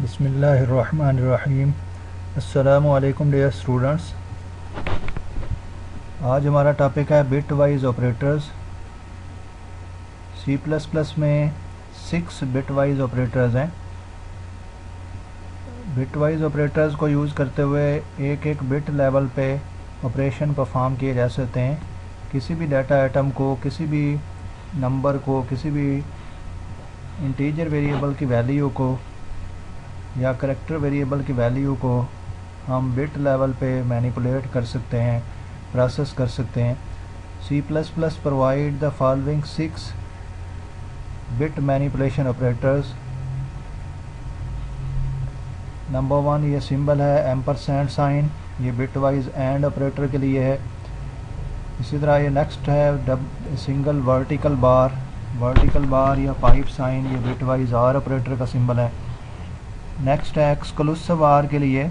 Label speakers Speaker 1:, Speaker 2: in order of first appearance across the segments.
Speaker 1: बिस्मिल्लाहिर्रहमानिर्रहीम। अस्सलामु अलैकुम डियर स्टूडेंट्स। आज हमारा टॉपिक है bitwise operators. C plus plus में 6 बिट वाइज ऑपरेटर्स हैं। बिट वाइज ऑपरेटर्स को यूज़ करते हुए एक एक बिट लेवल पे ऑपरेशन परफॉर्म किए जा सकते हैं। किसी भी डाटा आइटम को, किसी भी नंबर को, किसी भी इंटीजर वेरिएबल की वैल्यू को या करैक्टर वेरिएबल की वैल्यू को हम बिट लेवल पे मैनिपुलेट कर सकते हैं, प्रोसेस कर सकते हैं। C plus plus provide the following 6 bit manipulation operators. Number 1 ये सिंबल है एम्परसैंड साइन, ये बिट वाइज एंड ऑपरेटर के लिए है। इसी तरह ये नेक्स्ट है सिंगल वर्टिकल बार या पाइप साइन, ये बिट वाइज आर ऑपरेटर का सिंबल है। नेक्स्ट है एक्सक्लूसिव आर के लिए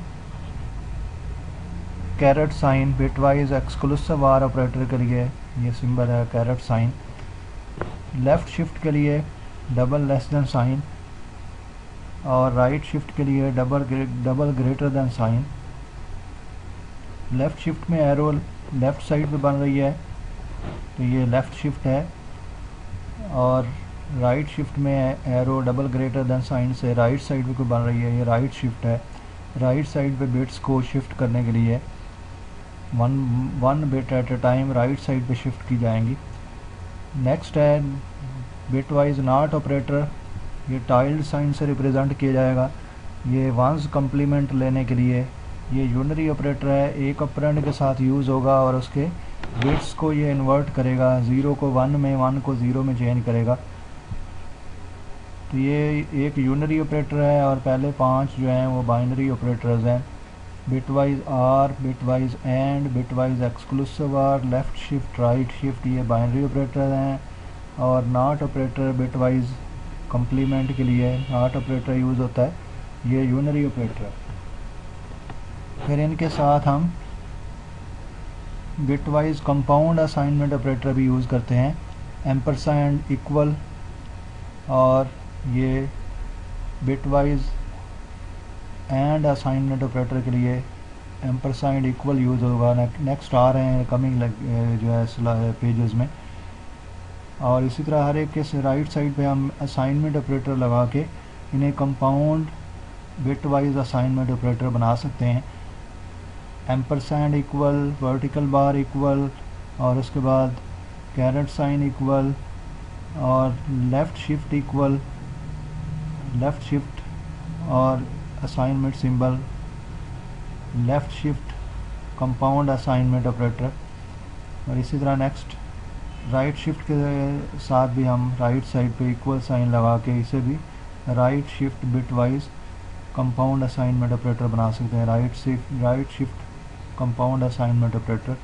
Speaker 1: caret sign, bitwise exclusive or operator के लिए ये सिंबल है कैरेट साइन। लेफ़्ट शिफ्ट के लिए डबल लेस देन साइन और राइट शिफ्ट के लिए double greater than sign. Left shift में एरो लेफ़्ट साइड पे बन रही है तो ये लेफ़्ट शिफ्ट है, और राइट शिफ्ट में arrow double greater than sign से राइट साइड पे बन रही है, ये राइट शिफ्ट है। राइट साइड पे बिट्स को शिफ्ट करने के लिए one bit at a time right side पे शिफ्ट की जाएंगी। नेक्स्ट है बिट वाइज नॉट ऑपरेटर, ये टाइल्ड साइन से रिप्रेजेंट किया जाएगा। ये वंस कम्प्लीमेंट लेने के लिए ये यूनरी ऑपरेटर है, एक ऑपरेंड के साथ यूज़ होगा और उसके बिट्स को ये इन्वर्ट करेगा, 0 को 1 में, 1 को 0 में चेंज करेगा। तो ये एक यूनरी ऑपरेटर है और पहले 5 जो हैं वो बाइनरी ऑपरेटर्स हैं। Bitwise or, bitwise and, bitwise exclusive or, left shift, right shift, ये बाइनरी ऑपरेटर हैं। और not operator bitwise complement के लिए नॉट ऑपरेटर यूज़ होता है, ये यूनरी ऑपरेटर है। फिर इनके साथ हम bit wise compound assignment operator भी यूज़ करते हैं, एम्परसैंड, इक्वल, और ये bitwise and assignment operator के लिए एम्परसैंड इक्वल यूज़ होगा। नेक्स्ट आ रहे हैं कमिंग जो है पेजेस में। और इसी तरह हर एक के राइट साइड पे हम असाइनमेंट ऑपरेटर लगा के इन्हें compound bitwise assignment operator बना सकते हैं। Ampersand equal, vertical bar equal, और उसके बाद कैरेट साइन इक्वल, और left shift equal, left shift और assignment symbol, left shift compound assignment operator. और इसी तरह नेक्स्ट राइट शिफ्ट के साथ भी हम राइट साइड पे इक्वल साइन लगा के इसे भी right shift bit wise compound assignment operator बना सकते हैं। Right shift compound assignment operator.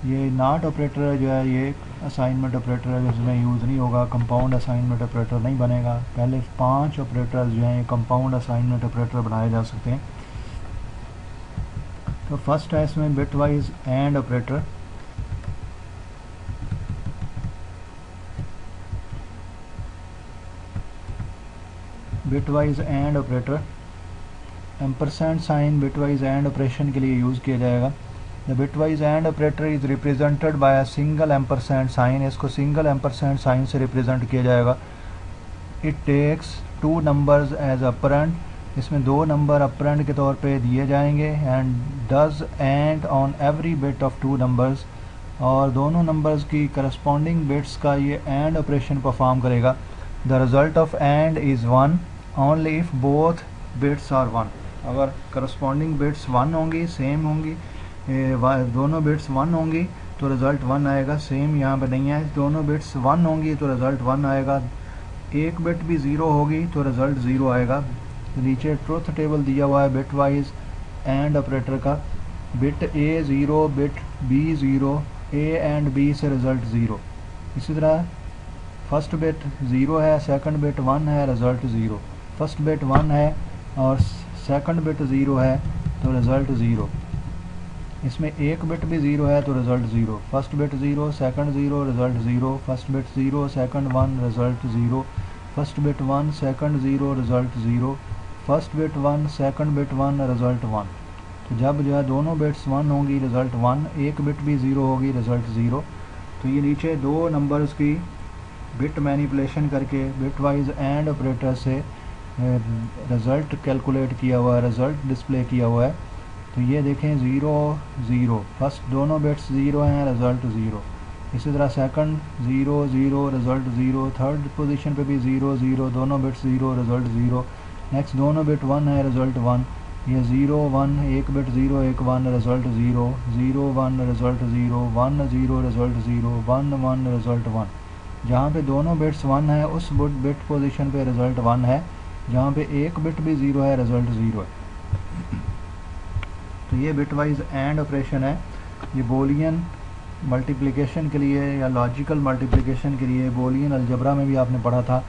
Speaker 1: ये नॉट ऑपरेटर जो है ये असाइनमेंट ऑपरेटर है जिसमें यूज़ नहीं होगा, कंपाउंड असाइनमेंट ऑपरेटर नहीं बनेगा। पहले 5 ऑपरेटर्स जो हैं ये कंपाउंड असाइनमेंट ऑपरेटर बनाए जा सकते हैं। तो फर्स्ट है इसमें bitwise and operator. Bitwise and operator, ampersand sign bitwise and operation के लिए यूज़ किया जाएगा। The bitwise and operator is represented by a single ampersand sign, इसको सिंगल एम्परसैंड साइन से रिप्रेजेंट किया जाएगा। It takes 2 numbers as operand, इसमें 2 number operand के तौर पे दिए जाएंगे। And does and on every bit of 2 numbers, और दोनों नंबर्स की करस्पॉन्डिंग बिट्स का ये एंड ऑपरेशन परफॉर्म करेगा। The result of and is 1 only if both bits are 1। अगर करस्पॉन्डिंग बिट्स 1 होंगी, सेम होंगी, दोनों बिट्स 1 होंगी तो रिज़ल्ट 1 आएगा। सेम यहाँ पे नहीं है, दोनों बिट्स 1 होंगी तो रिज़ल्ट 1 आएगा। एक बिट भी 0 होगी तो रिज़ल्ट 0 आएगा। नीचे ट्रुथ टेबल दिया हुआ है बिट वाइज एंड ऑपरेटर का। Bit A 0, bit B 0, A and B से रिज़ल्ट 0। इसी तरह फर्स्ट बिट 0 है, सेकंड बिट 1 है, रिज़ल्ट 0। फर्स्ट बिट 1 है और सेकंड बिट 0 है तो रिज़ल्ट 0। इसमें एक बिट भी 0 है तो result 0। First bit 0, second 0, result 0। First bit 0, second 1, result 0। First bit 1, second 0, result 0। First bit 1, second bit 1, result 1। तो जब जो है दोनों बिट्स 1 होंगी रिज़ल्ट 1, एक बिट भी 0 होगी रिज़ल्ट 0। तो ये नीचे दो नंबर्स की बिट मैनिपुलेशन करके बिट वाइज एंड ऑपरेटर से रिज़ल्ट कैलकुलेट किया हुआ है, रिज़ल्ट डिस्प्ले किया हुआ है। तो ये देखें 0 0, फर्स्ट दोनों बिट्स 0 हैं, रिज़ल्ट 0। इसी तरह सेकंड 0 0, रिज़ल्ट 0। थर्ड पोजीशन पे भी 0 0, दोनों बिट्स 0, रिज़ल्ट 0। नेक्स्ट दोनों बिट 1 है, रिज़ल्ट 1। ये 0 1, एक bit 0 1 1, result 0 0 1, result 0 1 0, result 0 1 1, result 1। जहाँ पे दोनों बिट्स 1 है उस बिट पोजीशन पे रिज़ल्ट 1 है, जहाँ पे एक बिट भी 0 है रिज़ल्ट 0 है। तो ये बिट वाइज एंड ऑपरेशन है। ये बूलियन मल्टीप्लिकेशन के लिए या लॉजिकल मल्टीप्लिकेशन के लिए बूलियन अलजबरा में भी आपने पढ़ा था।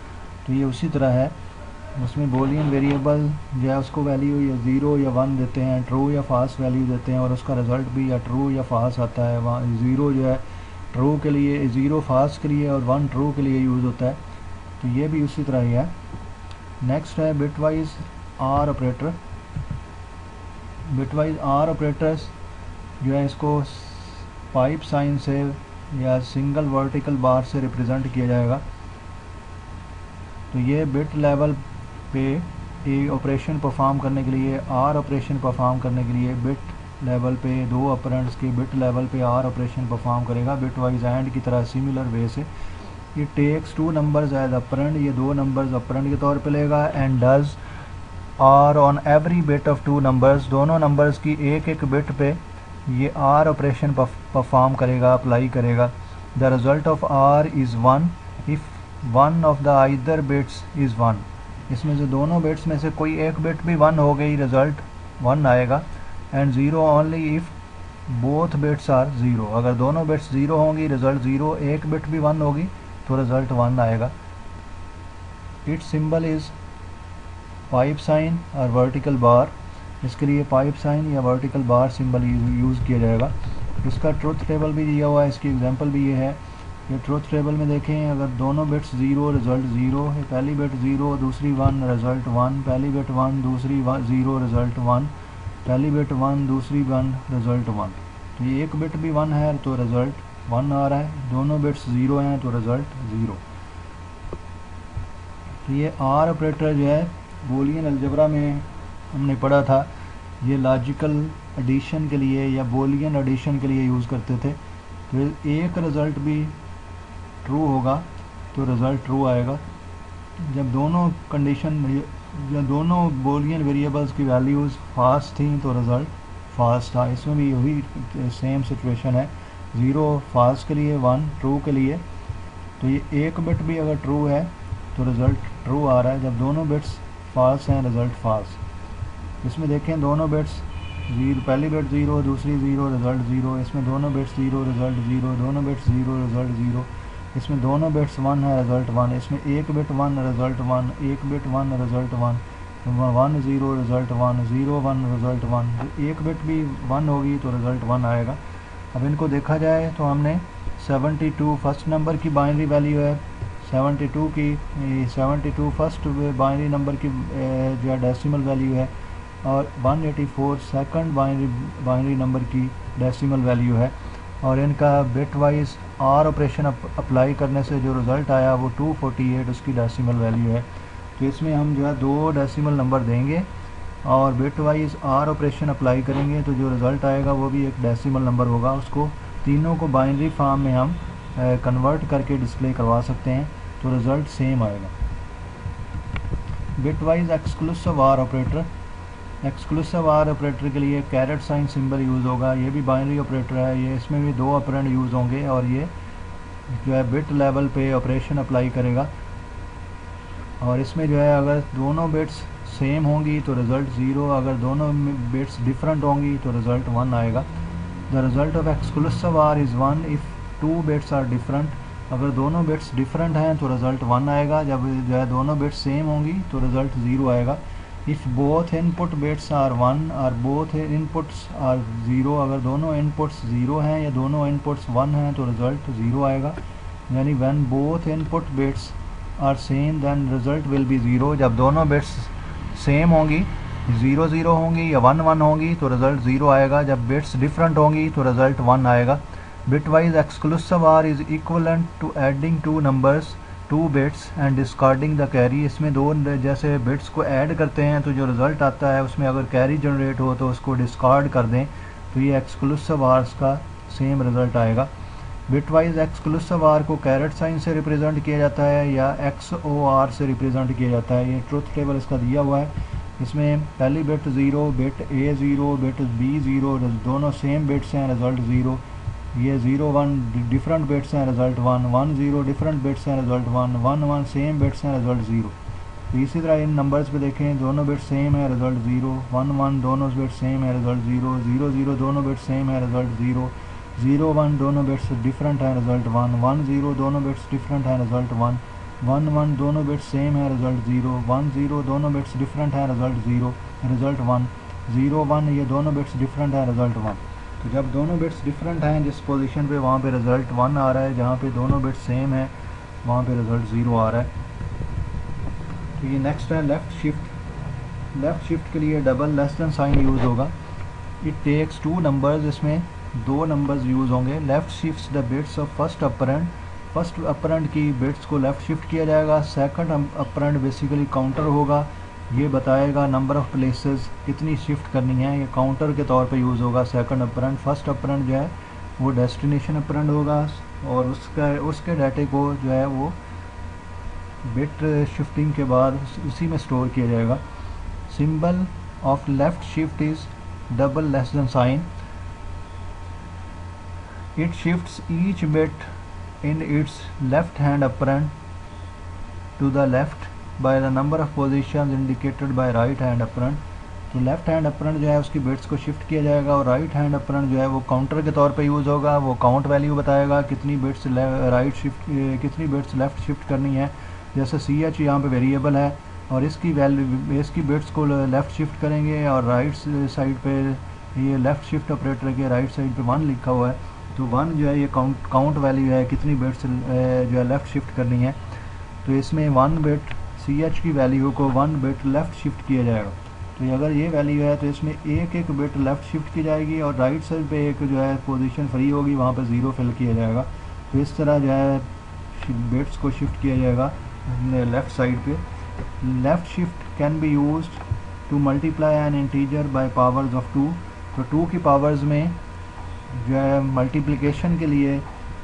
Speaker 1: तो ये उसी तरह है, उसमें बूलियन वेरिएबल जो है उसको वैल्यू या 0 या 1 देते हैं, ट्रू या फाल्स वैल्यू देते हैं और उसका रिज़ल्ट भी या ट्रू या फाल्स आता है। वहाँ 0 जो है ट्रू के लिए, 0 फाल्स के लिए और 1 ट्रू के लिए यूज़ होता है। तो ये भी उसी तरह ही है। नेक्स्ट है bitwise or operator. Bitwise or operators जो है इसको पाइप साइन से या सिंगल वर्टिकल बार से रिप्रेजेंट किया जाएगा। तो ये बिट लेवल पे ए ऑपरेशन परफॉर्म करने के लिए, आर ऑपरेशन परफॉर्म करने के लिए बिट लेवल पे दो ऑपरेंड्स के बिट लेवल पे आर ऑपरेशन परफॉर्म करेगा बिट वाइज एंड की तरह सिमिलर वे से। ये takes two numbers as operand, ये दो नंबर्स ऑपरेंड के तौर पे लेगा। And does or on every bit of two numbers, दोनों नंबर्स की एक एक बिट पे ये आर ऑपरेशन परफॉर्म करेगा, अप्लाई करेगा। The result of or is 1 if one of the either bits is 1। इसमें से दोनों बिट्स में से कोई एक बिट भी 1 हो गई, रिजल्ट 1 आएगा। And 0 only if both bits are 0, अगर दोनों बिट्स 0 होंगी रिजल्ट 0, एक बिट भी 1 होगी तो रिजल्ट 1 आएगा। Its symbol is pipe sign और वर्टिकल बार। इसके लिए पाइप साइन या वर्टिकल बार सिंबल यूज़ किया जाएगा। इसका ट्रुथ टेबल भी दिया हुआ है, इसकी एग्जांपल भी ये है। ये ट्रुथ टेबल में देखें, अगर दोनों बिट्स 0 रिजल्ट 0, पहली बिट 0 दूसरी 1 रिजल्ट 1, पहली बिट 1 दूसरी 0 रिजल्ट 1, पहली बिट 1 दूसरी 1 रिजल्ट 1। तो ये एक बिट भी 1 है तो रिजल्ट 1 आ रहा है, दोनों बिट्स 0 हैं तो रिजल्ट 0। तो ये आर ऑपरेटर जो है बूलियन अलजबरा में हमने पढ़ा था, ये लॉजिकल एडिशन के लिए या बूलियन एडिशन के लिए यूज़ करते थे। तो एक रिज़ल्ट भी ट्रू होगा तो रिज़ल्ट ट्रू आएगा। जब दोनों कंडीशन या दोनों बूलियन वेरिएबल्स की वैल्यूज़ फाल्स थी तो रिज़ल्ट फाल्स था। इसमें भी वही सेम सिचुएशन है, 0 फाल्स के लिए, 1 ट्रू के लिए। तो ये एक बिट भी अगर ट्रू है तो रिज़ल्ट ट्रू आ रहा है, जब दोनों बिट्स फाल्स हैं रिज़ल्ट फाल्स। इसमें देखें दोनों बिट्स 0, पहली बिट 0 दूसरी 0 रिज़ल्ट 0, इसमें दोनों बिट्स 0 रिज़ल्ट 0, दोनों बिट्स 0 रिज़ल्ट 0, इसमें दोनों बिट्स 1 है रिज़ल्ट 1, इसमें एक बिट 1 रिज़ल्ट 1, एक बिट 1 रिज़ल्ट 1, 1 0 रिज़ल्ट 1, 0 1 रिज़ल्ट 1। एक बिट भी 1 होगी तो रिज़ल्ट 1 आएगा। अब इनको देखा जाए तो हमने 72 फर्स्ट नंबर की बाइनरी वैल्यू है, 72 की 72 फर्स्ट बाइनरी नंबर की जो है डेसिमल वैल्यू है, और 184 सेकंड बाइनरी नंबर की डेसिमल वैल्यू है। और इनका bitwise or operation apply करने से जो रिज़ल्ट आया वो 248 उसकी डेसिमल वैल्यू है। तो इसमें हम जो है दो डेसिमल नंबर देंगे और bitwise or operation apply करेंगे तो जो रिज़ल्ट आएगा वो भी एक डेसिमल नंबर होगा। उसको तीनों को बाइनरी फॉर्म में हम कन्वर्ट करके डिस्प्ले करवा सकते हैं तो रिज़ल्ट सेम आएगा। Bitwise exclusive or operator, exclusive or operator के लिए कैरेट साइन सिंबल यूज़ होगा। ये भी बाइनरी ऑपरेटर है, ये इसमें भी दो ऑपरेंड यूज़ होंगे और ये जो है बिट लेवल पे ऑपरेशन अप्लाई करेगा। और इसमें जो है अगर दोनों बिट्स सेम होंगी तो रिज़ल्ट 0, अगर दोनों बिट्स डिफरेंट होंगी तो रिज़ल्ट 1 आएगा। The result of exclusive or is 1 if 2 bits are different, अगर दोनों बिट्स डिफरेंट हैं तो रिज़ल्ट 1 आएगा। जब जो है दोनों बिट्स सेम होंगी तो रिज़ल्ट 0 आएगा। If both input bits are 1 और बोथ इनपुट्स आर 0, अगर दोनों इनपुट्स 0 हैं या दोनों इनपुट्स 1 हैं तो रिज़ल्ट 0 आएगा। यानी when both input bits are same then result will be 0, जब दोनों बिट्स सेम होंगी, 0 0 होंगी या 1 1 होंगी तो रिज़ल्ट 0 आएगा। जब बिट्स डिफरेंट होंगी तो रिज़ल्ट 1 आएगा। Bitwise exclusive or is equivalent to adding two numbers 2 bits and discarding the carry. इसमें दो जैसे बिट्स को ऐड करते हैं तो जो रिज़ल्ट आता है उसमें अगर कैरी जनरेट हो तो उसको डिस्कार्ड कर दें तो ये एक्सक्लूसिव आर्स का सेम रिज़ल्ट आएगा। बिटवाइज एक्सक्लूसिव आर को कैरेट साइन से रिप्रेजेंट किया जाता है या XOR से रिप्रेजेंट किया जाता है। ये ट्रुथ टेबल इसका दिया हुआ है। इसमें पहली bit 0, bit A 0, bit B 0, दोनों सेम बिट्स हैं, रिज़ल्ट 0। ये 0 1 डिफरेंट बिट्स हैं, रिज़ल्ट 1 1 0 डिफरेंट बिट्स हैं, रिज़ल्ट 1 1 1 सेम बिट्स हैं, रिज़ल्ट 0। तो इसी तरह इन नंबर्स पे देखें, दोनों बिट्स सेम है, रिज़ल्ट 0 1 1 दोनों बिट्स सेम है, रिज़ल्ट 0 0 0 दोनों बिट्स सेम है, रिज़ल्ट 0 0 1 दोनों बिट्स डिफरेंट है, रिज़ल्ट 1 1 0 दोनों बिट्स डिफरेंट है, रिज़ल्ट 1 1 1 दोनों बिट्स सेम है, रिज़ल्ट 0 1 0 दोनों बिट्स डिफरेंट है, रिज़ल्ट 0 रिज़ल्ट 1 0 1 ये दोनों बिट्स डिफरेंट है, रिज़ल्ट 1। तो जब दोनों बिट्स डिफरेंट हैं जिस पोजीशन पे वहाँ पे रिज़ल्ट 1 आ रहा है, जहाँ पे दोनों बिट्स सेम है वहाँ पे रिज़ल्ट 0 आ रहा है। तो ये नेक्स्ट है लेफ़्ट शिफ्ट। लेफ़्ट शिफ्ट के लिए double less than sign use होगा। इट टेक्स 2 नंबर्स, इसमें 2 नंबर्स यूज़ होंगे। Left shifts the bits of first operand, first operand की बिट्स को लेफ़्ट शिफ्ट किया जाएगा। सेकंड ऑपरेंड बेसिकली काउंटर होगा, ये बताएगा नंबर ऑफ़ प्लेसेस कितनी शिफ्ट करनी है, ये काउंटर के तौर पे यूज़ होगा सेकंड ऑपरेंड। फर्स्ट ऑपरेंड जो है वो डेस्टिनेशन ऑपरेंड होगा और उसके डाटे को जो है वो बिट शिफ्टिंग के बाद उसी में स्टोर किया जाएगा। Symbol of left shift is double less than sign. It shifts each bit in its left hand operand to the left by the number of positions indicated by right hand operand। तो left hand operand जो है उसकी bits को shift किया जाएगा और right hand operand जो है वो काउंटर के तौर पे यूज़ होगा। वो काउंट वैल्यू बताएगा कितनी बिट्स राइट शिफ्ट कितनी बिट्स लेफ़्ट शिफ्ट करनी है। जैसे CH यहाँ पे वेरिएबल है और इसकी वैल्यू इसकी बिट्स को लेफ़्ट शिफ्ट करेंगे और राइट साइड पे ये लेफ़्ट शिफ्ट ऑपरेटर के राइट साइड पे 1 लिखा हुआ है, तो 1 जो है ये काउंट वैल्यू है कितनी बिट्स जो है लेफ़्ट शिफ्ट करनी है। तो इसमें 1 बिट CH की वैल्यू को 1 बिट लेफ़्ट शिफ्ट किया जाएगा। तो अगर ये वैल्यू है तो इसमें एक बिट लेफ़्ट शिफ्ट की जाएगी और राइट साइड पे एक जो है पोजीशन फ्री होगी, वहाँ पे 0 फिल किया जाएगा। तो इस तरह जो है बिट्स को शिफ्ट किया जाएगा लेफ़्ट साइड पे। Left shift can be used to multiply N integer by powers of 2। तो 2 की पावर्स में जो है मल्टीप्लिकेशन के लिए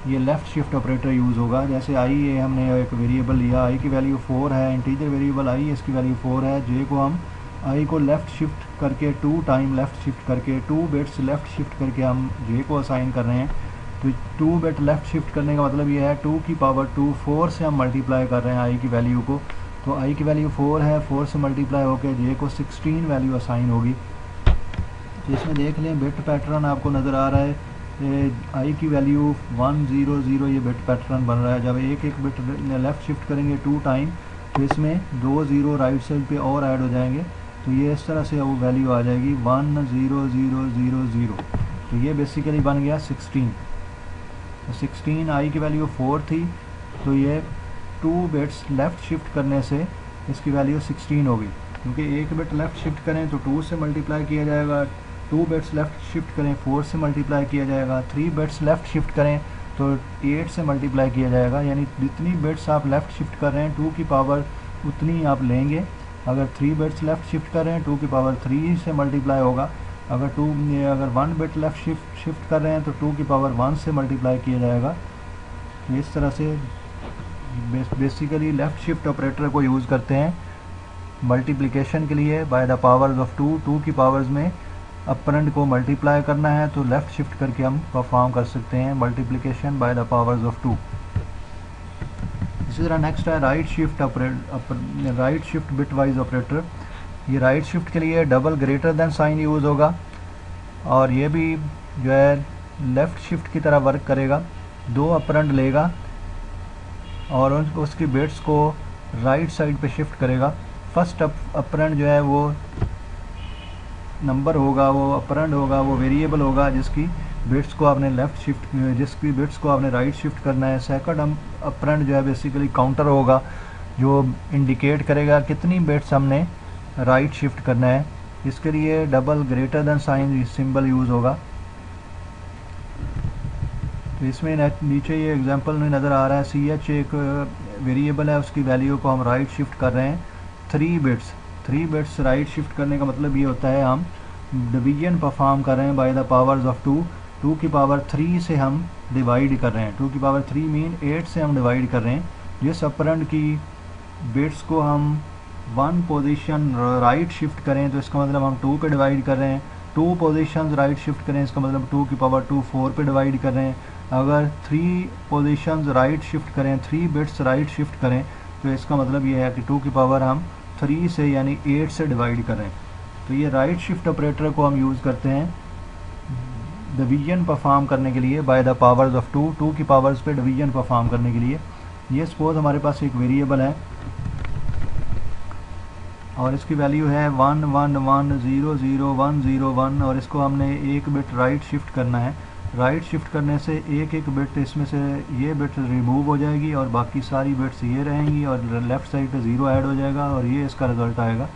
Speaker 1: ये लेफ़्ट शिफ्ट ऑपरेटर यूज़ होगा। जैसे i ये हमने एक वेरिएबल लिया, i की वैल्यू 4 है, इंटीजर वेरिएबल i इसकी वैल्यू 4 है। j को हम i को लेफ़्ट शिफ्ट करके 2 टाइम लेफ़्ट शिफ्ट करके 2 बिट्स लेफ़्ट शिफ्ट करके हम j को असाइन कर रहे हैं। तो 2 बिट लेफ़्ट शिफ्ट करने का मतलब ये है 2 की पावर 2 4 से हम मल्टीप्लाई कर रहे हैं i की वैल्यू को। तो i की वैल्यू 4 है, 4 से मल्टीप्लाई होकर j को 16 वैल्यू असाइन होगी। तो इसमें देख लें बिट पैटर्न आपको नज़र आ रहा है। i की वैल्यू 1 0 0 ये बिट पैटर्न बन रहा है। जब एक बिट लेफ़्ट शिफ्ट करेंगे 2 टाइम तो इसमें 2 0 राइट साइड पे और ऐड हो जाएंगे, तो ये इस तरह से वो वैल्यू आ जाएगी 1 0 0 0 0। तो ये बेसिकली बन गया 16। तो 16 i की वैल्यू 4 थी, तो ये 2 बिट्स लेफ़्ट शिफ्ट करने से इसकी वैल्यू 16 होगी, क्योंकि एक बिट लेफ़्ट शिफ्ट करें तो 2 से मल्टीप्लाई किया जाएगा, 2 बिट्स लेफ़्ट शिफ्ट करें 4 से मल्टीप्लाई किया जाएगा, 3 बिट्स लेफ़्ट शिफ्ट करें तो 8 से मल्टीप्लाई किया जाएगा। यानी जितनी बिट्स आप लेफ़्ट शिफ्ट कर रहे हैं 2 की पावर उतनी आप लेंगे। अगर 3 बिट्स लेफ़्ट शिफ्ट कर रहे हैं 2 की पावर 3 से मल्टीप्लाई होगा। अगर 1 बिट लेफ़्ट शिफ्ट कर रहे हैं तो 2 की पावर 1 से मल्टीप्लाई किया जाएगा। तो इस तरह से बेसिकली लेफ़्ट शिफ्ट ऑपरेटर को यूज़ करते हैं मल्टीप्लिकेशन के लिए बाय द पावर्स ऑफ 2 की पावर्स में ऑपरेंड को मल्टीप्लाई करना है तो लेफ़्ट शिफ्ट करके हम परफॉर्म कर सकते हैं multiplication by the powers of 2। इसी तरह नेक्स्ट है राइट शिफ्ट बिटवाइज ऑपरेटर। ये राइट शिफ्ट के लिए double greater than sign use होगा और ये भी जो है लेफ़्ट शिफ्ट की तरह वर्क करेगा। 2 ऑपरेंड लेगा और उसकी बिट्स को राइट साइड पे शिफ्ट करेगा। फर्स्ट ऑपरेंड जो है वो नंबर होगा, वो ऑपरेंड होगा, वो वेरिएबल होगा जिसकी बिट्स को आपने जिसकी बिट्स को आपने राइट शिफ्ट करना है। सेकंड ऑपरेंड जो है बेसिकली काउंटर होगा जो इंडिकेट करेगा कितनी बिट्स हमने राइट शिफ्ट करना है, इसके लिए double greater than sign symbol use होगा। तो इसमें नीचे ये एग्जांपल में नज़र आ रहा है ch एक वेरिएबल है, उसकी वैल्यू को हम राइट शिफ्ट कर रहे हैं 3 बिट्स राइट शिफ्ट करने का मतलब ये होता है हम डिवीजन परफॉर्म कर रहे हैं बाय द पावर्स ऑफ 2 की पावर 3 से हम डिवाइड कर रहे हैं, 2 की पावर 3 मीन 8 से हम डिवाइड कर रहे हैं। जिस ऑपरेंड की बिट्स को हम 1 पोजीशन राइट शिफ्ट करें तो इसका मतलब हम 2 पे डिवाइड कर रहे हैं, 2 पोजीशंस राइट शिफ्ट करें इसका मतलब 2 की पावर 2 4 पे डिवाइड कर रहे हैं। अगर 3 पोजीशंस राइट शिफ्ट करें, 3 बिट्स राइट शिफ्ट करें तो इसका मतलब ये है कि 2 की पावर हम 3 से यानी 8 से डिवाइड कर रहे हैं। तो ये राइट शिफ्ट ऑपरेटर को हम यूज़ करते हैं डिवीजन परफॉर्म करने के लिए बाय द पावर्स ऑफ 2 की पावर्स पे डिवीजन परफॉर्म करने के लिए। ये सपोज हमारे पास एक वेरिएबल है और इसकी वैल्यू है 1 1 1 0 0 1 0 1 और इसको हमने एक बिट राइट शिफ्ट करना है। राइट शिफ्ट करने से एक एक बिट इसमें से ये बिट रिमूव हो जाएगी और बाकी सारी बिट्स ये रहेंगी और लेफ़्ट साइड पे 0 ऐड हो जाएगा और ये इसका रिज़ल्ट आएगा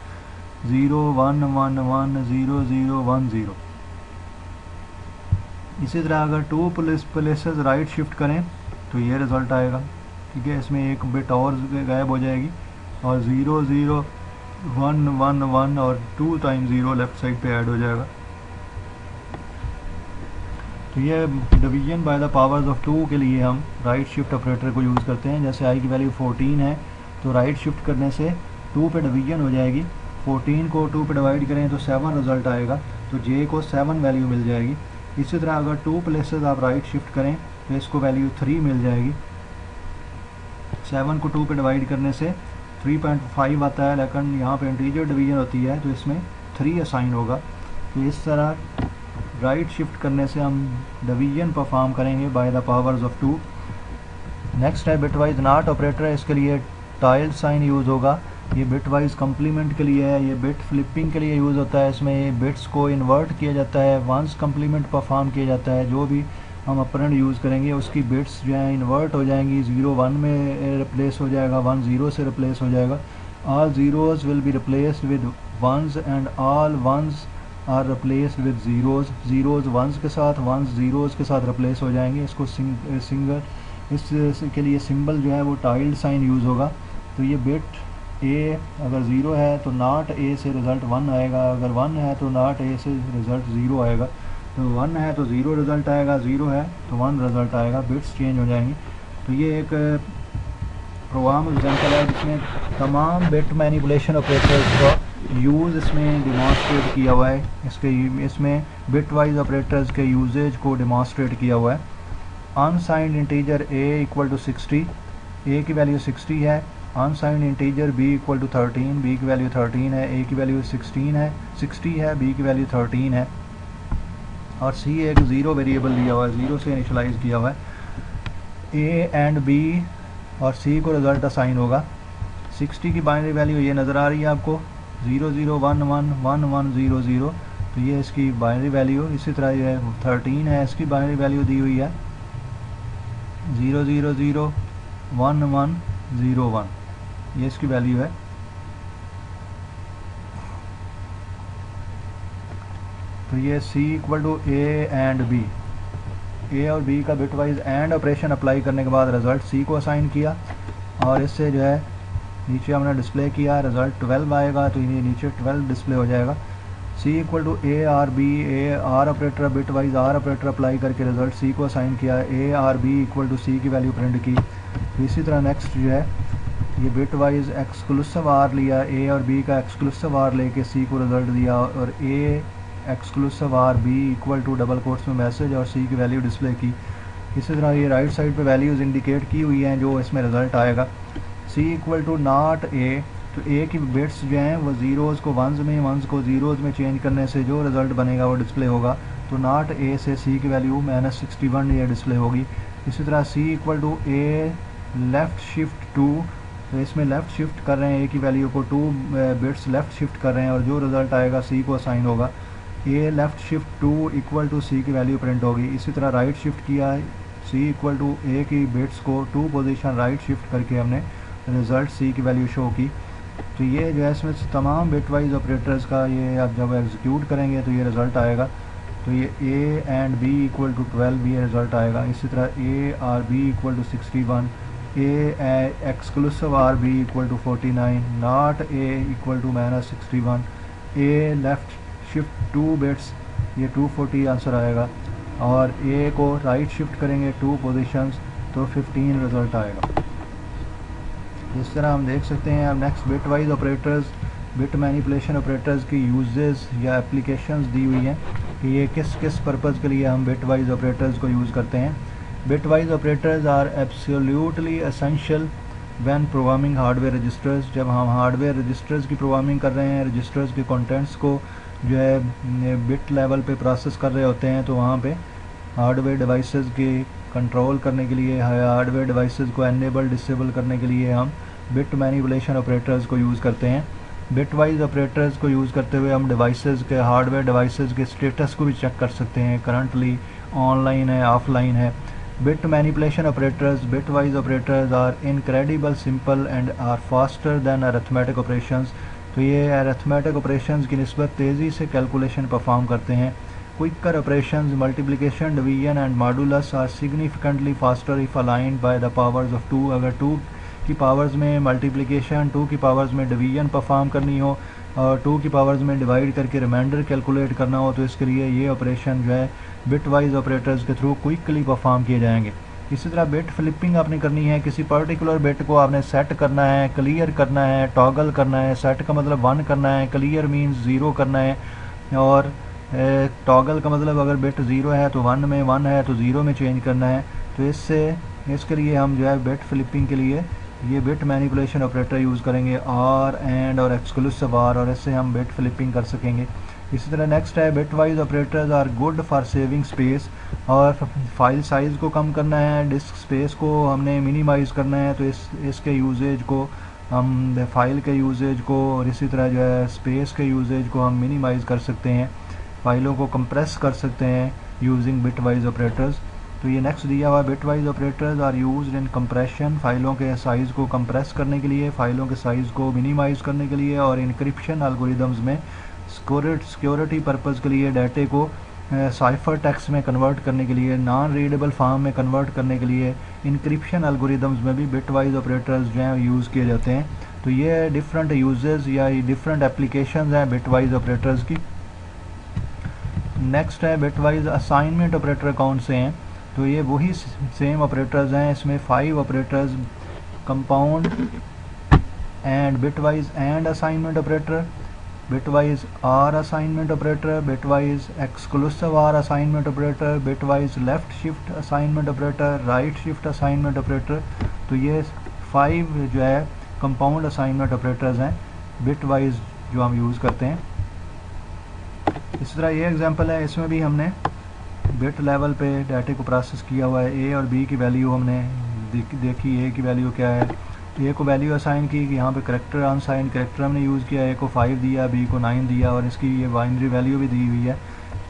Speaker 1: 0 1 1 1 0 0 1 0। इसी तरह अगर 2 प्लेसेस राइट शिफ्ट करें तो ये रिज़ल्ट आएगा, ठीक है। इसमें एक बिट और गायब हो जाएगी और 0 0 1 1 1 और 2 टाइम 0 लेफ़्ट साइड पे ऐड हो जाएगा। तो ये division bye the powers of 2 के लिए हम राइट शिफ्ट ऑपरेटर को यूज़ करते हैं। जैसे i की वैल्यू 14 है तो राइट शिफ्ट करने से 2 पे डिवीजन हो जाएगी, 14 को 2 पे डिवाइड करें तो 7 रिज़ल्ट आएगा, तो j को 7 वैल्यू मिल जाएगी। इसी तरह अगर 2 प्लेसेस आप राइट शिफ्ट करें तो इसको वैल्यू 3 मिल जाएगी। 7 को 2 पे डिवाइड करने से 3.5 आता है, लेकिन यहाँ पे इंटीजर डिवीजन होती है तो इसमें 3 असाइन होगा। तो इस तरह राइट शिफ्ट करने से हम डिवीजन परफॉर्म करेंगे bye the powers of 2। Next है बिटवाइज नॉट ऑपरेटर, इसके लिए टाइल्ड साइन यूज़ होगा। ये बिटवाइज कम्प्लीमेंट के लिए है, ये बिट फ्लिपिंग के लिए यूज़ होता है। इसमें बिट्स को इन्वर्ट किया जाता है, वंस कम्प्लीमेंट परफॉर्म किया जाता है। जो भी हम ऑपरेंड यूज़ करेंगे उसकी बिट्स जो हैं इन्वर्ट हो जाएंगी, 0 1 में रिप्लेस हो जाएगा, 1 0 से रिप्लेस हो जाएगा। All zeros will be replaced with ones and all ones are replaced with zeros. Zeros ones के साथ, वंस ज़ीरोज़ के साथ रिप्लेस हो जाएंगे। इसको सिंगल इसके लिए सिंबल जो है वो टाइल्ड साइन यूज़ होगा। तो ये बिट ए अगर 0 है तो नॉट ए से रिज़ल्ट 1 आएगा, अगर 1 है तो नॉट ए से रिज़ल्ट 0 आएगा। तो 1 है तो 0 रिज़ल्ट आएगा, 0 है तो 1 रिज़ल्ट आएगा, बिट्स चेंज हो जाएंगी। तो ये एक प्रोग्राम एग्जांपल है जिसमें तमाम बिट मैनिपुलेशन ऑपरेटर्स का यूज़ इसमें डिमॉन्स्ट्रेट किया हुआ है। इसमें बिट वाइज ऑपरेटर्स के यूजेज को डिमॉन्स्ट्रेट किया हुआ है। Unsigned integer a equal to 60, a की वैल्यू 60 है। Unsigned integer b equal to 13, b की वैल्यू 13 है, a की वैल्यू 60 है, b की वैल्यू 13 है और c एक ज़ीरो वेरिएबल दिया हुआ है, 0 से इनिशलाइज किया हुआ है। a एंड b और c को रिज़ल्ट असाइन होगा। 60 की बाइनरी वैल्यू ये नज़र आ रही है आपको 0 0 1 1 1 1 0 0, तो ये इसकी बाइनरी वैल्यू। इसी तरह ये 13 है, इसकी बाइनरी वैल्यू दी हुई है 0 0 0 1 1 0 1, ये इसकी वैल्यू है। तो ये c equal to a and b, a और b का बिटवाइज एंड ऑपरेशन अप्लाई करने के बाद रिज़ल्ट c को असाइन किया और इससे जो है नीचे हमने डिस्प्ले किया, रिज़ल्ट 12 आएगा तो ये नीचे 12 डिस्प्ले हो जाएगा। c equal to a or b, a or operator bitwise or operator apply करके रिज़ल्ट c को असाइन किया, a or b equal to c की वैल्यू प्रिंट की। तो इसी तरह नेक्स्ट जो है ये बिटवाइज एक्सक्लूसिव आर लिया, a और b का एक्सक्लूसिव आर लेके c को रिज़ल्ट दिया और a exclusive or b equal to double quotes में मैसेज और c की वैल्यू डिस्प्ले की। इसी तरह ये राइट साइड पे वैल्यूज़ इंडिकेट की हुई हैं जो इसमें रिज़ल्ट आएगा। c equal to not a, तो a की बिट्स जो हैं वो ज़ीरोज़ को वंस में, वंस को ज़ीरोज़ में चेंज करने से जो रिज़ल्ट बनेगा वो डिस्प्ले होगा। तो नॉट a से c की वैल्यू -61 ये डिस्प्ले होगी। इसी तरह c equal to a left shift 2, तो इसमें लेफ़्ट शिफ्ट कर रहे हैं a की वैल्यू को 2 बिट्स लेफ़्ट शिफ्ट कर रहे हैं और जो रिज़ल्ट आएगा c को असाइन होगा। a left shift 2 equal to c की वैल्यू प्रिंट होगी। इसी तरह राइट शिफ्ट किया, c इक्वल टू a की बिट्स को 2 पोजीशन राइट शिफ्ट करके हमने रिज़ल्ट c की वैल्यू शो की। तो ये जो है इसमें तमाम बिट वाइज ऑपरेटर्स का ये आप जब एग्जीक्यूट करेंगे तो ये रिज़ल्ट आएगा। तो ये A and B equal to 12 ये रिज़ल्ट आएगा। इसी तरह A or B equal to 61, A exclusive or B equal to 49, not A equal to -61, A left shift 2 bits ये 240 आंसर आएगा, और ए को राइट शिफ्ट करेंगे 2 पोजीशंस तो 15 रिज़ल्ट आएगा। इस तरह हम देख सकते हैं। अब next bit wise operators, bit manipulation operators की यूजेस या एप्लीकेशंस दी हुई हैं कि ये किस किस पर्पज़ के लिए हम बिट वाइज ऑपरेटर्स को यूज़ करते हैं। Bitwise operators are absolutely essential when programming hardware registers. जब हम हार्डवेयर रजिस्टर्स की प्रोग्रामिंग कर रहे हैं, रजिस्टर्स के कंटेंट्स को जो है बिट लेवल पे प्रोसेस कर रहे होते हैं, तो वहाँ पे हार्डवेयर डिवाइसेस के कंट्रोल करने के लिए, हार्डवेयर डिवाइसेस को एनेबल डिसेबल करने के लिए हम बिट मैनिपुलेशन ऑपरेटर्स को यूज़ करते हैं। बिट वाइज ऑपरेटर्स को यूज़ करते हुए हम डिवाइसेस के, हार्डवेयर डिवाइसेस के स्टेटस को भी चेक कर सकते हैं, करंटली ऑनलाइन है, ऑफलाइन है। Bit manipulation operators, bitwise operators are incredible simple and are faster than arithmetic operations. तो ये अरिथमेटिक ऑपरेशंस की निस्बत तेज़ी से कैलकुलेशन परफॉर्म करते हैं। Quicker operations, multiplication, division and modulus are significantly faster if aligned by the powers of 2। अगर 2 की पावर्स में मल्टीप्लिकेशन, 2 की पावर्स में डिवीजन परफॉर्म करनी हो और 2 की पावर्स में डिवाइड करके रिमाइंडर कैलकुलेट करना हो, तो इसके लिए ये ऑपरेशन जो है बिट वाइज ऑपरेटर्स के थ्रू क्विकली परफॉर्म किए जाएंगे। इसी तरह बिट फ्लिपिंग आपने करनी है, किसी पर्टिकुलर बिट को आपने सेट करना है, क्लियर करना है, टॉगल करना है। सेट का मतलब 1 करना है, क्लियर मीन्स 0 करना है, और टॉगल का मतलब अगर बिट 0 है तो 1 में, 1 है तो 0 में चेंज करना है। तो इसके लिए हम जो है बिट फ्लिपिंग के लिए ये बिट मैनिपुलेशन ऑपरेटर यूज़ करेंगे, आर, एंड और एक्सक्लूसिव आर, और इससे हम बिट फ्लिपिंग कर सकेंगे। इसी तरह नेक्स्ट है bitwise operators are good for saving space, और फाइल साइज़ को कम करना है, डिस्क स्पेस को हमने मिनिमाइज़ करना है, तो इसके यूजेज को हम, फाइल के यूजेज को और इसी तरह जो है स्पेस के यूजेज को हम मिनिमाइज़ कर सकते हैं, फाइलों को कंप्रेस कर सकते हैं यूजिंग बिट वाइज ऑपरेटर्स। तो ये नेक्स्ट दिया हुआ bitwise operators are used in compression, फाइलों के साइज़ को कंप्रेस करने के लिए, फाइलों के साइज़ को मिनिमाइज़ करने के लिए, और इंक्रिप्शन एल्गोरिदम्स में सिक्योरिटी पर्पज़ के लिए, डाटे को साइफर टेक्स्ट में कन्वर्ट करने के लिए, नॉन रीडेबल फॉर्म में कन्वर्ट करने के लिए इंक्रिप्शन एल्गोरिदम्स में भी बिट वाइज ऑपरेटर्स जो हैं यूज़ किए जाते हैं। तो ये डिफरेंट यूजेस या डिफरेंट एप्लीकेशंस हैं बिट वाइज ऑपरेटर्स की। नेक्स्ट है बिट वाइज असाइनमेंट ऑपरेटर कौन से हैं, तो ये वही सेम ऑपरेटर्स हैं। इसमें 5 operators, compound and bitwise and assignment operator, bitwise or assignment operator, bitwise exclusive or assignment operator, bitwise left shift assignment operator, right shift assignment operator. तो ये 5 जो है compound assignment operators हैं bitwise जो हम use करते हैं। इस तरह ये एग्जांपल है, इसमें भी हमने बिट लेवल पे डाटे को प्रोसेस किया हुआ है। ए और बी की वैल्यू हमने देखी, ए की वैल्यू क्या है, ए को वैल्यू असाइन की कि यहाँ पे करेक्टर अनसाइन करेक्टर हमने यूज़ किया, ए को 5 दिया, बी को 9 दिया, और इसकी ये बाइनरी वैल्यू भी दी हुई है।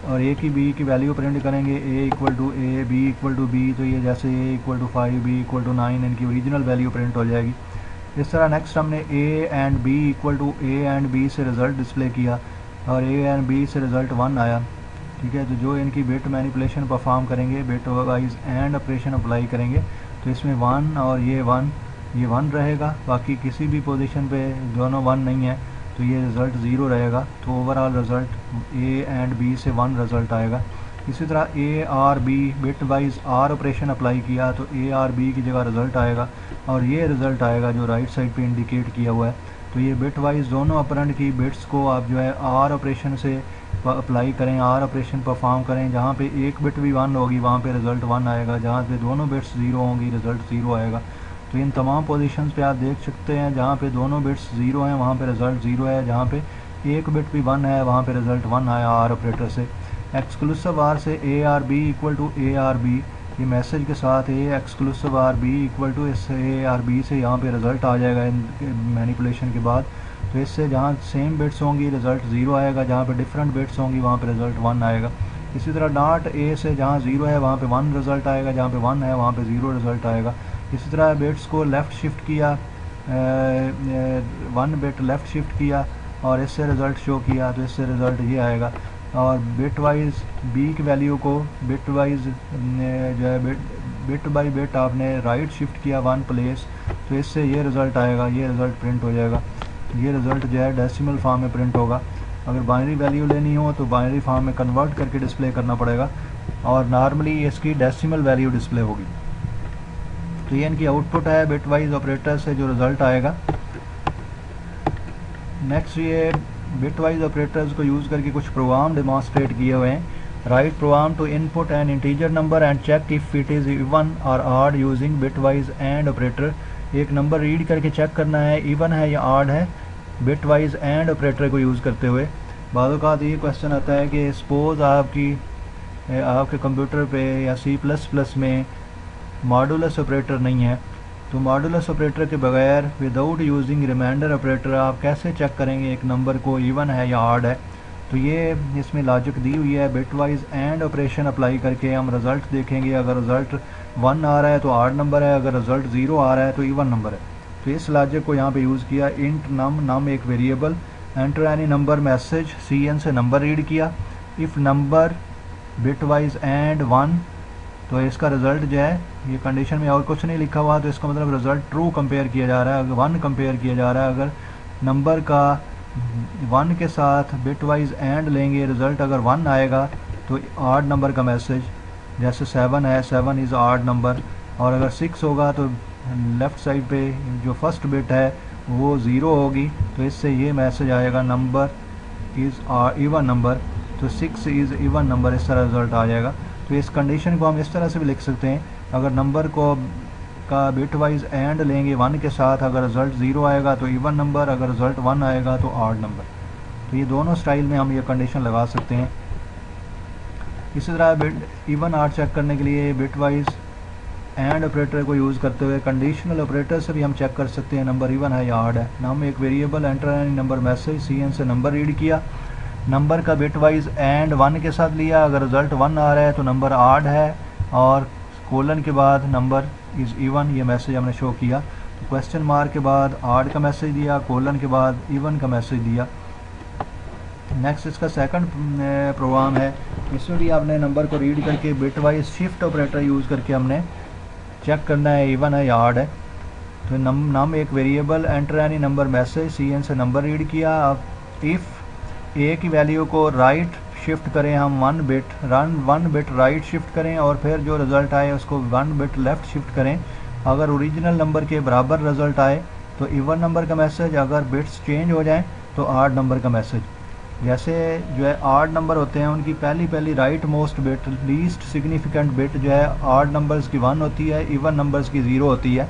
Speaker 1: और ए की बी की वैल्यू प्रिंट करेंगे, A equal to A, B equal to B, तो ये जैसे A equal to 5, B equal to 9 इनकी ओरिजिनल वैल्यू प्रिंट हो जाएगी। इस तरह नेक्स्ट हमने A and B equal to A and B से रिज़ल्ट डिस्प्ले किया, और ए एंड बी से रिज़ल्ट 1 आया। ठीक है, तो जो इनकी बिट मैनिपुलेशन परफॉर्म करेंगे, bitwise and operation apply करेंगे, तो इसमें 1 और ये 1 रहेगा, बाकी किसी भी पोजीशन पे दोनों 1 नहीं है, तो ये रिज़ल्ट 0 रहेगा। तो overall result A and B से 1 रिज़ल्ट आएगा। इसी तरह A or B, bitwise or operation apply किया तो ए आर बी की जगह रिज़ल्ट आएगा, और ये रिज़ल्ट आएगा जो राइट साइड पे इंडिकेट किया हुआ है। तो ये बिट वाइज दोनों ऑपरेंड की बिट्स को आप जो है आर ऑपरेशन से अप्लाई करें, आर ऑपरेशन परफॉर्म करें। जहाँ पे एक बिट भी 1 होगी वहाँ पे रिज़ल्ट 1 आएगा, जहाँ पे दोनों बिट्स 0 होंगी रिज़ल्ट 0 आएगा। तो इन तमाम पोजीशंस पे आप देख सकते हैं, जहाँ पे दोनों बिट्स 0 हैं वहाँ पे रिज़ल्ट 0 है, जहाँ पे एक बिट भी 1 है वहाँ पे रिज़ल्ट 1 आया आर ऑपरेटर से। एक्सक्लूसिव आर से A or B equal to A or B, ये मैसेज के साथ A exclusive or B equal to इस ए आर बी से यहाँ पे रिज़ल्ट आ जाएगा मैनिपुलेशन के बाद। तो इससे जहाँ सेम बिट्स होंगी रिज़ल्ट 0 आएगा, जहाँ पे डिफरेंट बिट्स होंगी वहाँ पे रिज़ल्ट 1 आएगा। इसी तरह डॉट ए से जहाँ 0 है वहाँ पे 1 रिज़ल्ट आएगा, जहाँ पे 1 है वहाँ पे 0 रिज़ल्ट आएगा। इसी तरह बिट्स को लेफ़्ट शिफ्ट किया 1 बिट लेफ़्ट शिफ्ट किया और इससे रिज़ल्ट शो किया तो इससे रिज़ल्ट ये आएगा। और बिट वाइज बी की वैल्यू को बिट वाइज जो है बिट बाई बिट आपने राइट शिफ्ट किया 1 प्लेस तो इससे ये रिज़ल्ट आएगा, ये रिज़ल्ट प्रिंट हो जाएगा। ये रिज़ल्ट जो है डेसिमल फॉर्म में प्रिंट होगा। अगर बाइनरी वैल्यू लेनी हो तो बाइनरी फॉर्म में कन्वर्ट करके डिस्प्ले करना पड़ेगा और नॉर्मली इसकी डेसिमल वैल्यू डिस्प्ले होगी। तो ये इनकी आउटपुट है बिट वाइज ऑपरेटर से जो रिज़ल्ट आएगा। नेक्स्ट ये बिट वाइज ऑपरेटर्स को यूज़ करके कुछ प्रोग्राम डेमोन्स्ट्रेट किए हुए हैं। Write program to input an integer number and check if it is even or odd using bitwise and operator. एक नंबर रीड करके चेक करना है इवन है या ऑड है बिट वाइज एंड ऑपरेटर को यूज़ करते हुए। बाद औक़ात ये क्वेश्चन आता है कि सपोज़ आपके कंप्यूटर पे या C++ में मॉडुलस ऑपरेटर नहीं है तो मॉडुलस ऑपरेटर के बगैर विदाउट यूजिंग रिमाइंडर ऑपरेटर आप कैसे चेक करेंगे एक नंबर को इवन है या ऑड है। तो ये इसमें लॉजिक दी हुई है। Bitwise and operation apply करके हम रिज़ल्ट देखेंगे। अगर रिज़ल्ट 1 आ रहा है तो ऑड नंबर है, अगर रिज़ल्ट 0 आ रहा है तो इवन नंबर है। तो इस लॉजिक को यहाँ पे यूज़ किया। इंट नम एक variable, enter any number message, CN से नंबर रीड किया। If number bit wise and 1 तो इसका रिज़ल्ट जो है ये कंडीशन में और कुछ नहीं लिखा हुआ तो इसका मतलब रिज़ल्ट ट्रू कंपेयर किया जा रहा है, अगर 1 कंपेयर किया जा रहा है। अगर नंबर का 1 के साथ बिट वाइज एंड लेंगे रिज़ल्ट अगर 1 आएगा तो ऑड नंबर का मैसेज, जैसे 7 है 7 इज़ ऑड नंबर। और अगर 6 होगा तो लेफ़्ट साइड पे जो फर्स्ट बिट है वो 0 होगी तो इससे ये मैसेज आएगा नंबर इज़ इवन नंबर। तो 6 इज़ इवन नंबर, इस तरह रिज़ल्ट आ जाएगा। तो इस कंडीशन को हम इस तरह से भी लिख सकते हैं, अगर नंबर को का बिट वाइज एंड लेंगे 1 के साथ, अगर रिज़ल्ट 0 आएगा तो इवन नंबर, अगर रिज़ल्ट 1 आएगा तो ऑड नंबर। तो ये दोनों स्टाइल में हम ये कंडीशन लगा सकते हैं। इसी तरह बिट इवन ऑड चेक करने के लिए बिट वाइज एंड ऑपरेटर को यूज़ करते हुए कंडीशनल ऑपरेटर से भी हम चेक कर सकते हैं नंबर इवन है या ऑड है। हम एक variable enter any number message, CN से नंबर रीड किया, नंबर का बिट वाइज एंड 1 के साथ लिया, अगर रिज़ल्ट 1 आ रहा है तो नंबर ऑड है और कोलन के बाद नंबर इज़ इवन, ये मैसेज हमने शो किया। तो क्वेश्चन मार्क के बाद ऑड का मैसेज दिया, कोलन के बाद इवन का मैसेज दिया। नेक्स्ट इसका सेकंड प्रोग्राम है, इसमें भी आपने नंबर को रीड करके bit wise shift operator use करके हमने चेक करना है इवन है या ऑड है। तो नम एक variable enter any number message, CN से नंबर रीड किया। अब इफ़ ए की वैल्यू को राइट शिफ्ट करें हम 1 बिट राइट शिफ्ट करें और फिर जो रिज़ल्ट आए उसको 1 बिट लेफ़्ट शिफ्ट करें। अगर ओरिजिनल नंबर के बराबर रिज़ल्ट आए तो इवन नंबर का मैसेज, अगर बिट्स चेंज हो जाएं तो ऑड नंबर का मैसेज। जैसे जो है ऑड नंबर होते हैं उनकी पहली right most bit, least significant bit जो है ऑड नंबर्स की 1 होती है, इवन नंबर्स की 0 होती है।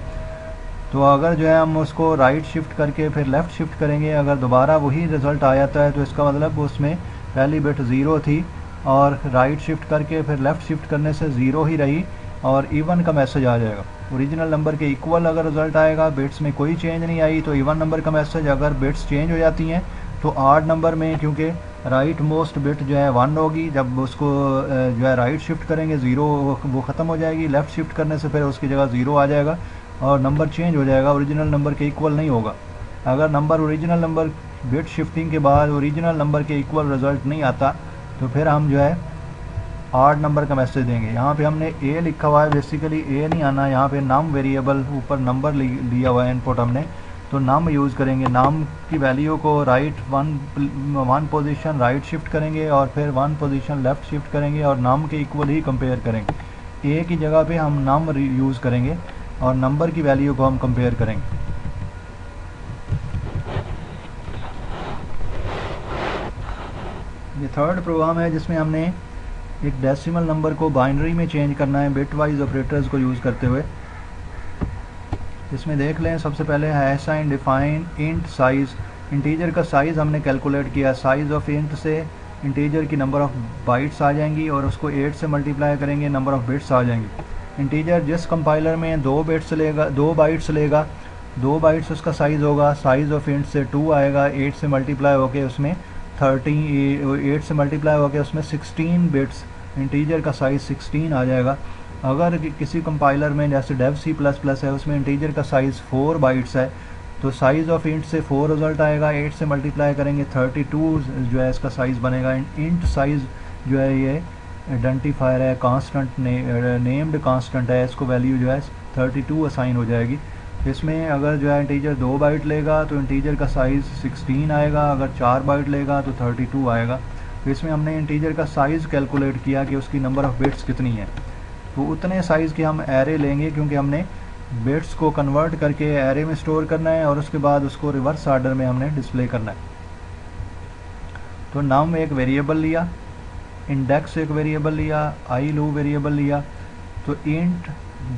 Speaker 1: तो अगर जो है हम उसको राइट शिफ्ट करके फिर लेफ़्ट शिफ्ट करेंगे, अगर दोबारा वही रिज़ल्ट आ जाता है तो इसका मतलब उसमें पहली बिट 0 थी और राइट शिफ्ट करके फिर लेफ़्ट शिफ्ट करने से 0 ही रही और इवन का मैसेज आ जाएगा। ओरिजिनल नंबर के इक्वल अगर रिज़ल्ट आएगा, बिट्स में कोई चेंज नहीं आई तो इवन नंबर का मैसेज। अगर बिट्स चेंज हो जाती हैं तो ऑड नंबर में, क्योंकि राइट मोस्ट बिट जो है 1 होगी, जब उसको जो है राइट शिफ्ट करेंगे 0 वो ख़त्म हो जाएगी, लेफ़्ट शिफ्ट करने से फिर उसकी जगह 0 आ जाएगा और नंबर चेंज हो जाएगा, ओरिजिनल नंबर के इक्वल नहीं होगा। अगर number original number bit shifting के बाद ओरिजिनल नंबर के इक्वल रिज़ल्ट नहीं आता तो फिर हम जो है ऑड नंबर का मैसेज देंगे। यहाँ पे हमने ए लिखा हुआ है, बेसिकली ए नहीं आना, यहाँ पे नम वेरिएबल ऊपर नंबर लिया हुआ है इनपुट हमने, तो नम यूज़ करेंगे। नम की वैल्यू को राइट 1 पोजीशन राइट शिफ्ट करेंगे और फिर 1 पोजीशन लेफ़्ट शिफ्ट करेंगे और नम के इक्वल ही कंपेयर करेंगे। ए की जगह पे हम नम यूज़ करेंगे और नंबर की वैल्यू को हम कंपेयर करेंगे। ये थर्ड प्रोग्राम है जिसमें हमने एक डेसिमल नंबर को बाइनरी में चेंज करना है बिट वाइज ऑपरेटर्स को यूज़ करते हुए। इसमें देख लें, सबसे पहले है assign define int size. Integer का साइज़ हमने कैलकुलेट किया, साइज़ ऑफ इंट से इंटीजर की नंबर ऑफ़ बाइट्स आ जाएंगी और उसको 8 से मल्टीप्लाई करेंगे, नंबर ऑफ़ बिट्स आ जाएंगी। इंटीजर जिस कंपाइलर में 2 बाइट्स लेगा 2 बाइट्स उसका साइज़ होगा, साइज़ ऑफ इंट से 2 आएगा, 8 से मल्टीप्लाई होके उसमें 8 से मल्टीप्लाई होकर उसमें 16 बिट्स, इंटीजर का साइज़ 16 आ जाएगा। अगर किसी कंपाइलर में जैसे डेव C++ है उसमें इंटीजर का साइज़ 4 बाइट्स है तो साइज़ ऑफ इंट से 4 रिज़ल्ट आएगा, 8 से मल्टीप्लाई करेंगे 32 जो है इसका साइज़ बनेगा। इंट साइज़ जो है ये आइडेंटिफायर है, कांस्टेंट नेम्ड कांस्टेंट है, इसको वैल्यू जो है 32 असाइन हो जाएगी। इसमें अगर जो है इंटीजर 2 बाइट लेगा तो इंटीजर का साइज़ 16 आएगा, अगर 4 बाइट लेगा तो 32 आएगा। तो इसमें हमने इंटीजर का साइज़ कैलकुलेट किया कि उसकी नंबर ऑफ़ बिट्स कितनी है, तो उतने साइज़ के हम एरे लेंगे क्योंकि हमने बिट्स को कन्वर्ट करके एरे में स्टोर करना है और उसके बाद उसको रिवर्स ऑर्डर में हमने डिस्प्ले करना है। तो नम एक वेरिएबल लिया, इंडेक्स एक वेरिएबल लिया, आई लू वेरिएबल लिया। तो इंट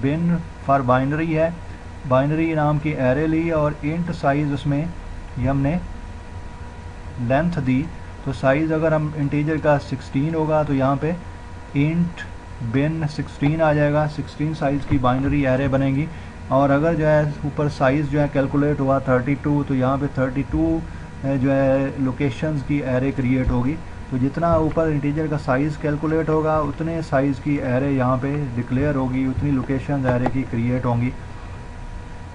Speaker 1: बिन फॉर बाइनरी है, बाइनरी नाम की एरे ली और इंट साइज़ उसमें ये हमने लेंथ दी। तो साइज़ अगर हम इंटीजर का 16 होगा तो यहाँ पे इंट बिन 16 आ जाएगा, 16 साइज़ की बाइनरी एरे बनेगी। और अगर जो है ऊपर साइज़ जो है कैलकुलेट हुआ 32, तो यहाँ पे 32 जो है लोकेशंस की एरे क्रिएट होगी। तो जितना ऊपर इंटीजर का साइज़ कैलकुलेट होगा उतने साइज़ की एरे यहाँ पे डिक्लेयर होगी, उतनी लोकेशंस एरे की क्रिएट होंगी।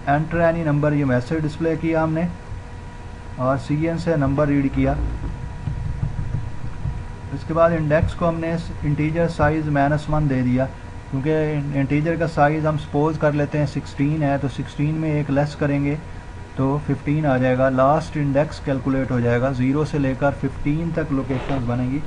Speaker 1: एंटर एनी नंबर ये मैसेज डिस्प्ले किया हमने और CN से नंबर रीड किया। इसके बाद इंडेक्स को हमने इंटीजर साइज़ -1 दे दिया क्योंकि इंटीजर का साइज़ हम सपोज कर लेते हैं 16 है, तो 16 में एक लेस करेंगे तो 15 आ जाएगा। लास्ट इंडेक्स कैलकुलेट हो जाएगा, 0 से लेकर 15 तक लोकेशंस बनेगी।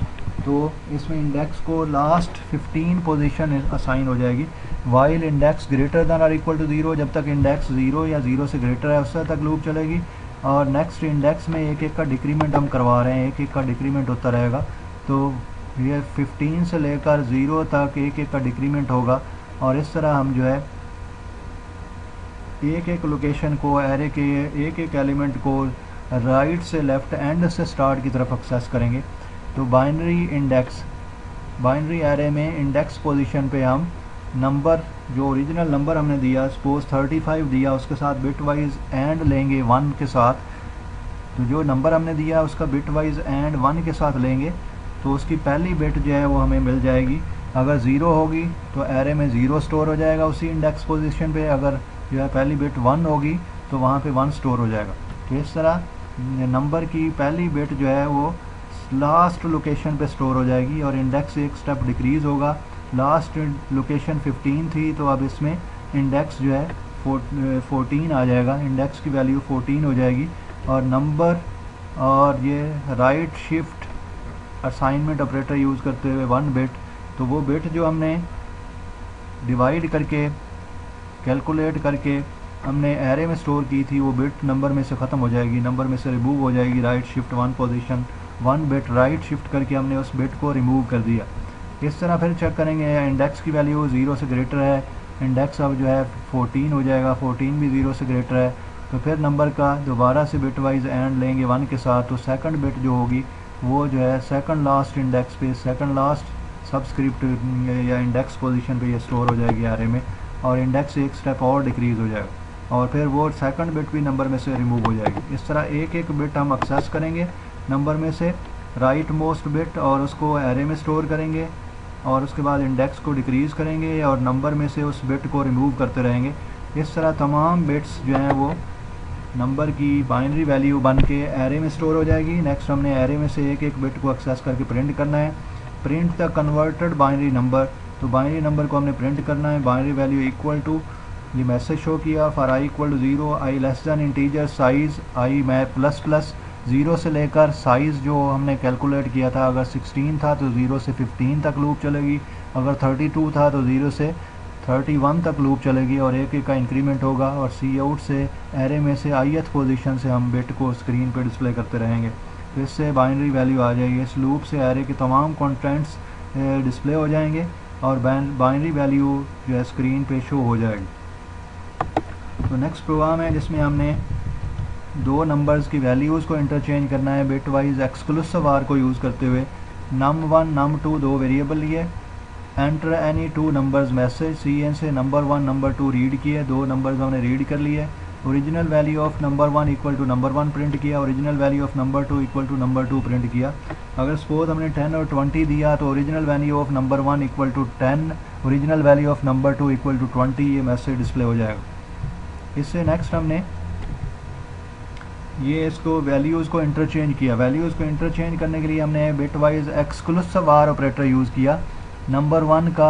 Speaker 1: तो इसमें इंडेक्स को लास्ट 15 पोजीशन असाइन हो जाएगी। वाइल इंडेक्स ग्रेटर दैन और इक्वल टू 0, जब तक इंडेक्स 0 या 0 से ग्रेटर है उससे तक लूप चलेगी। और नेक्स्ट इंडेक्स में एक एक का डिक्रीमेंट हम करवा रहे हैं, एक एक का डिक्रीमेंट होता रहेगा। तो ये 15 से लेकर 0 तक एक एक का डिक्रीमेंट होगा और इस तरह हम जो है एक एक लोकेशन को, एरे के एक एक एलिमेंट को राइट से लेफ़्ट एंड से स्टार्ट की तरफ एक्सेस करेंगे। तो बाइनरी इंडेक्स, बाइनरी एरे में इंडेक्स पोजीशन पे हम नंबर, जो ओरिजिनल नंबर हमने दिया सपोज 35 दिया, उसके साथ बिट वाइज एंड लेंगे 1 के साथ। तो जो नंबर हमने दिया उसका बिट वाइज एंड 1 के साथ लेंगे तो उसकी पहली बिट जो है वो हमें मिल जाएगी। अगर 0 होगी तो एरे में 0 स्टोर हो जाएगा उसी इंडेक्स पोजीशन पे, अगर जो है पहली बिट 1 होगी तो वहाँ पे 1 स्टोर हो जाएगा। तो इस तरह नंबर की पहली बिट जो है वो लास्ट लोकेशन पे स्टोर हो जाएगी और इंडेक्स एक स्टेप डिक्रीज़ होगा। लास्ट लोकेशन 15 थी तो अब इसमें इंडेक्स जो है 14 आ जाएगा, इंडेक्स की वैल्यू 14 हो जाएगी। और नंबर और ये right shift assignment operator use करते हुए 1 बिट, तो वो बिट जो हमने डिवाइड करके कैलकुलेट करके हमने एरे में स्टोर की थी वो बिट नंबर में से ख़त्म हो जाएगी, नंबर में से रिमूव हो जाएगी। Right shift 1 position 1 bit right shift करके हमने उस बिट को रिमूव कर दिया। इस तरह फिर चेक करेंगे इंडेक्स की वैल्यू 0 से ग्रेटर है, इंडेक्स अब जो है 14 हो जाएगा, 14 भी 0 से ग्रेटर है। तो फिर नंबर का दोबारा से बिट वाइज एंड लेंगे 1 के साथ, तो सेकंड बिट जो होगी वो जो है सेकंड लास्ट इंडेक्स पे, सेकंड लास्ट सबस्क्रिप्ट या इंडेक्स पोजीशन पे ये स्टोर हो जाएगी एरे में और इंडेक्स एक स्टेप और डिक्रीज़ हो जाएगा और फिर वो सेकंड बिट भी नंबर में से रिमूव हो जाएगी। इस तरह एक एक बिट हम एक्सेस करेंगे नंबर में से, राइट मोस्ट बिट, और उसको एरे में स्टोर करेंगे और उसके बाद इंडेक्स को डिक्रीज़ करेंगे और नंबर में से उस बिट को रिमूव करते रहेंगे। इस तरह तमाम बिट्स जो हैं वो नंबर की बाइनरी वैल्यू बन के एरे में स्टोर हो जाएगी। नेक्स्ट हमने एरे में से एक एक बिट को एक्सेस करके प्रिंट करना है। Print the converted binary number, तो बाइनरी नंबर को हमने प्रिंट करना है। बाइनरी वैल्यू इक्वल टू, ये मैसेज शो किया for I equal to 0, I less than integer size I में प्लस प्लस 0 से लेकर साइज़ जो हमने कैलकुलेट किया था, अगर 16 था तो 0 से 15 तक लूप चलेगी, अगर 32 था तो 0 से 31 तक लूप चलेगी और एक एक का इंक्रीमेंट होगा। और सी आउट से एरे में से ith पोजीशन से हम बिट को स्क्रीन पे डिस्प्ले करते रहेंगे, तो इससे बाइनरी वैल्यू आ जाएगी। इस लूप से एरे के तमाम कंटेंट्स डिस्प्ले हो जाएंगे और बाइनरी वैल्यू जो है स्क्रीन पे शो हो जाएगी। तो नेक्स्ट प्रोग्राम है जिसमें हमने दो नंबर्स की वैल्यूज़ को इंटरचेंज करना है बिट वाइज एक्सक्लूसिव आर को यूज़ करते हुए। num1 num2 दो वेरिएबल लिए, enter any two numbers message, CN से नंबर 1 नंबर 2 रीड किए, दो नंबर्स हमने रीड कर लिए। Original value of number 1 equal to number 1 print किया, original value of number 2 equal to number 2 print किया। अगर सपोज हमने 10 और 20 दिया तो original value of number 1 equal to 10, original value of number 2 equal to 20, ये मैसेज डिस्प्ले हो जाएगा। इससे नेक्स्ट हमने ये इसको वैल्यूज़ को इंटरचेंज किया। वैल्यूज़ को इंटरचेंज करने के लिए हमने bitwise exclusive or operator use किया। नंबर 1 का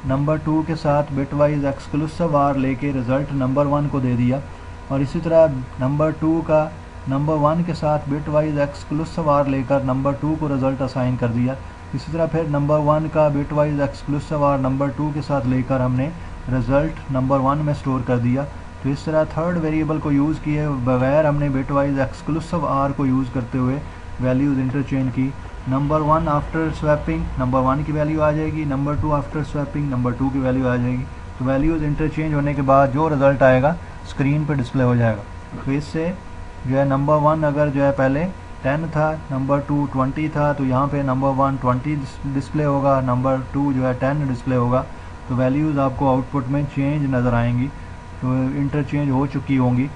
Speaker 1: नंबर 2 के साथ बिट वाइज एक्सक्लूसिव आर लेके रिज़ल्ट नंबर 1 को दे दिया, और इसी तरह नंबर 2 का नंबर 1 के साथ बिट वाइज एक्सक्लूसिव आर लेकर नंबर 2 को रिज़ल्ट असाइन कर दिया। इसी तरह फिर नंबर 1 का bitwise exclusive or number 2 के साथ लेकर हमने रिज़ल्ट नंबर 1 में स्टोर कर दिया। तो इस तरह थर्ड वेरिएबल को यूज़ किए बगैर हमने बिट वाइज एक्सक्लूसिव आर को यूज़ करते हुए वैल्यूज़ इंटरचेंज की। नंबर 1 आफ्टर स्वैपिंग नंबर 1 की वैल्यू आ जाएगी, नंबर 2 आफ्टर स्वैपिंग नंबर 2 की वैल्यू आ जाएगी। तो वैल्यूज़ इंटरचेंज होने के बाद जो रिज़ल्ट आएगा स्क्रीन पर डिस्प्ले हो जाएगा। तो इससे जो है नंबर 1 अगर जो है पहले 10 था, नंबर 2 20 था, तो यहाँ पे नंबर 1 20 डिस्प्ले होगा, नंबर 2 जो है 10 डिस्प्ले होगा। तो वैल्यूज़ आपको आउटपुट में चेंज नज़र आएंगी, तो इंटरचेंज हो चुकी होंगी।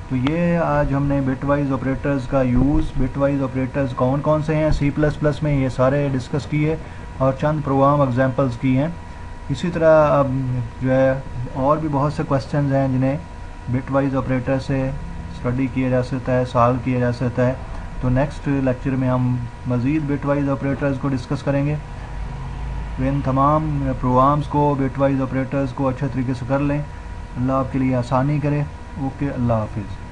Speaker 1: तो ये आज हमने बिटवाइज ऑपरेटर्स का यूज़, बिटवाइज ऑपरेटर्स कौन कौन से हैं C++ में, ये सारे डिस्कस किए और चंद प्रोग्राम एग्जांपल्स की हैं। इसी तरह अब जो है और भी बहुत से क्वेश्चंस हैं जिन्हें बिटवाइज ऑपरेटर से स्टडी किया जा सकता है, सॉल्व किया जा सकता है। तो नेक्स्ट लेक्चर में हम मज़ीद बिटवाइज ऑपरेटर्स को डिस्कस करेंगे। तो इन तमाम प्रोग्राम्स को, बिटवाइज ऑपरेटर्स को अच्छे तरीके से कर लें। अल्लाह आपके लिए आसानी करे। ओके, अल्लाह हाफिज़।